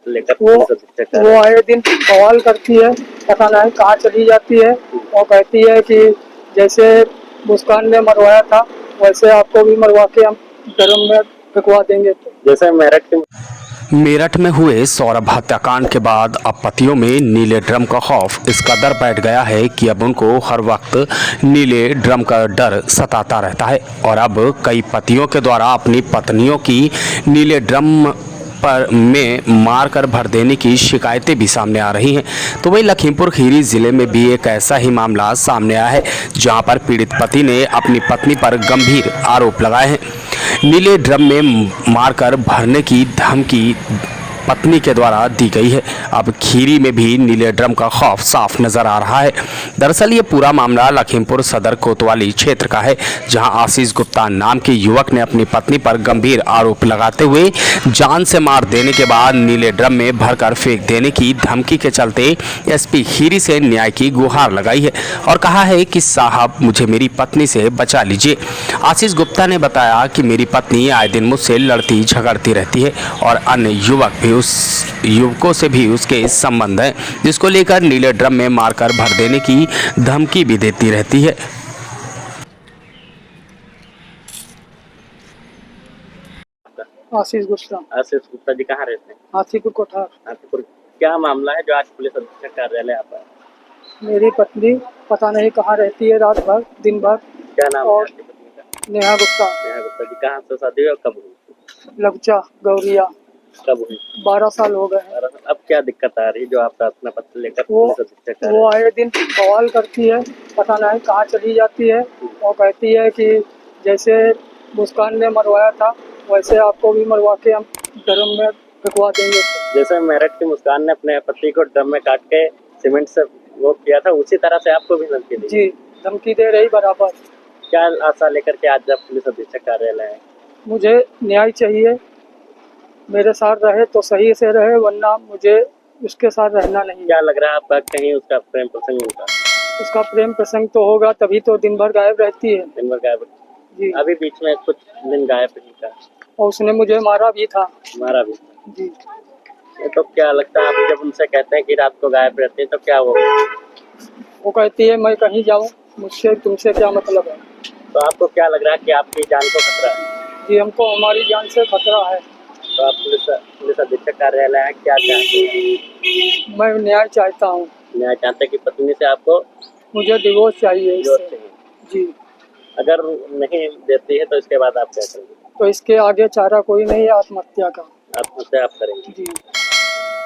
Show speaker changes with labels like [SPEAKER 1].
[SPEAKER 1] पत्र लेकर
[SPEAKER 2] वो आए दिन बवाल करती है, पता नहीं कहाँ चली जाती है और कहती है कि जैसे मुस्कान ने मरवाया था वैसे आपको भी मरवा के हम ड्रम में फेंकवा देंगे।
[SPEAKER 1] जैसे
[SPEAKER 3] मेरठ में हुए सौरभ हत्याकांड के बाद अब पतियों में नीले ड्रम का खौफ इस कदर बैठ गया है कि अब उनको हर वक्त नीले ड्रम का डर सताता रहता है और अब कई पतियों के द्वारा अपनी पत्नियों की नीले ड्रम पर में मारकर भर देने की शिकायतें भी सामने आ रही हैं। तो वही लखीमपुर खीरी जिले में भी एक ऐसा ही मामला सामने आया है जहां पर पीड़ित पति ने अपनी पत्नी पर गंभीर आरोप लगाए हैं। नीले ड्रम में मारकर भरने की धमकी पत्नी के द्वारा दी गई है। अब खीरी में भी नीले ड्रम का खौफ साफ नजर आ रहा है। दरअसल ये पूरा मामला लखीमपुर सदर कोतवाली क्षेत्र का है, जहां आशीष गुप्ता नाम के युवक ने अपनी पत्नी पर गंभीर आरोप लगाते हुए जान से मार देने के बाद नीले ड्रम में भरकर फेंक देने की धमकी के चलते एसपी खीरी से न्याय की गुहार लगाई है और कहा है कि साहब मुझे मेरी पत्नी से बचा लीजिए। आशीष गुप्ता ने बताया कि मेरी पत्नी आए दिन मुझसे लड़ती झगड़ती रहती है और अन्य युवक भी उस युवकों से भी उसके संबंध हैं, जिसको लेकर नीले ड्रम में मारकर भर देने की धमकी भी देती रहती है।
[SPEAKER 2] आशीष गुप्ता
[SPEAKER 1] जी कहाँ रहते हैं?
[SPEAKER 2] हाथीपुर कोठार।
[SPEAKER 1] हाथीपुर। क्या मामला है जो आज पुलिस अधीक्षक कार्यालय आप आए?
[SPEAKER 2] मेरी पत्नी पता नहीं कहाँ रहती है रात भर दिन भर।
[SPEAKER 1] क्या नाम है आपकी पत्नी का?
[SPEAKER 2] नेहा गुप्ता।
[SPEAKER 1] नेहा गुप्ता जी कहाँ से शादी हुई और कब हुई?
[SPEAKER 2] लबचा गौरिया।
[SPEAKER 1] कब हुई?
[SPEAKER 2] 12 साल हो गए।
[SPEAKER 1] अब क्या दिक्कत आ रही है जो आप अपना पत्र लेकर पुलिस अधीक्षक कार्यालय?
[SPEAKER 2] वो आए दिन बवाल करती है, पता नहीं कहाँ चली जाती है और कहती है कि जैसे मुस्कान ने मरवाया था वैसे आपको भी मरवा के हम ड्रम में फेंकवा देंगे।
[SPEAKER 1] जैसे मेरठ की मुस्कान ने अपने पति को ड्रम में काट के सीमेंट से वो किया था, उसी तरह से आपको भी धमकी दी?
[SPEAKER 2] जी, धमकी दे रही बराबर।
[SPEAKER 1] क्या आशा लेकर के आज जब पुलिस अधीक्षक कार्यालय है?
[SPEAKER 2] मुझे न्याय चाहिए, मेरे साथ रहे तो सही से रहे वरना मुझे उसके साथ रहना नहीं।
[SPEAKER 1] क्या लग रहा है आपका कहीं उसका प्रेम प्रसंग होगा?
[SPEAKER 2] उसका प्रेम प्रसंग तो होगा, तभी तो दिन भर गायब रहती है।
[SPEAKER 1] दिन भर गायब
[SPEAKER 2] जी।
[SPEAKER 1] अभी बीच में कुछ दिन गायब नहीं था
[SPEAKER 2] और उसने मुझे मारा भी था।
[SPEAKER 1] मारा भी था
[SPEAKER 2] जी।
[SPEAKER 1] तो क्या लगता है आप जब उनसे कहते हैं कि रात को गायब रहते हैं तो क्या
[SPEAKER 2] वो कहती है मैं कहीं जाऊँ, मुझसे तुमसे क्या मतलब है।
[SPEAKER 1] तो आपको क्या लग रहा है कि आपकी जान को खतरा है?
[SPEAKER 2] जी, हमको हमारी जान से खतरा है।
[SPEAKER 1] तो आप पुलिस अधीक्षक कार्यालय है, क्या चाहते हैं?
[SPEAKER 2] मैं न्याय चाहता हूँ।
[SPEAKER 1] न्याय चाहते हैं कि पत्नी से आपको?
[SPEAKER 2] मुझे डिवोर्स चाहिए इससे। जी।
[SPEAKER 1] अगर नहीं देती है तो इसके बाद आप क्या करेंगे?
[SPEAKER 2] तो इसके आगे चारा कोई नहीं है, आत्महत्या का।
[SPEAKER 1] आत्महत्या आप करेंगे?
[SPEAKER 2] जी।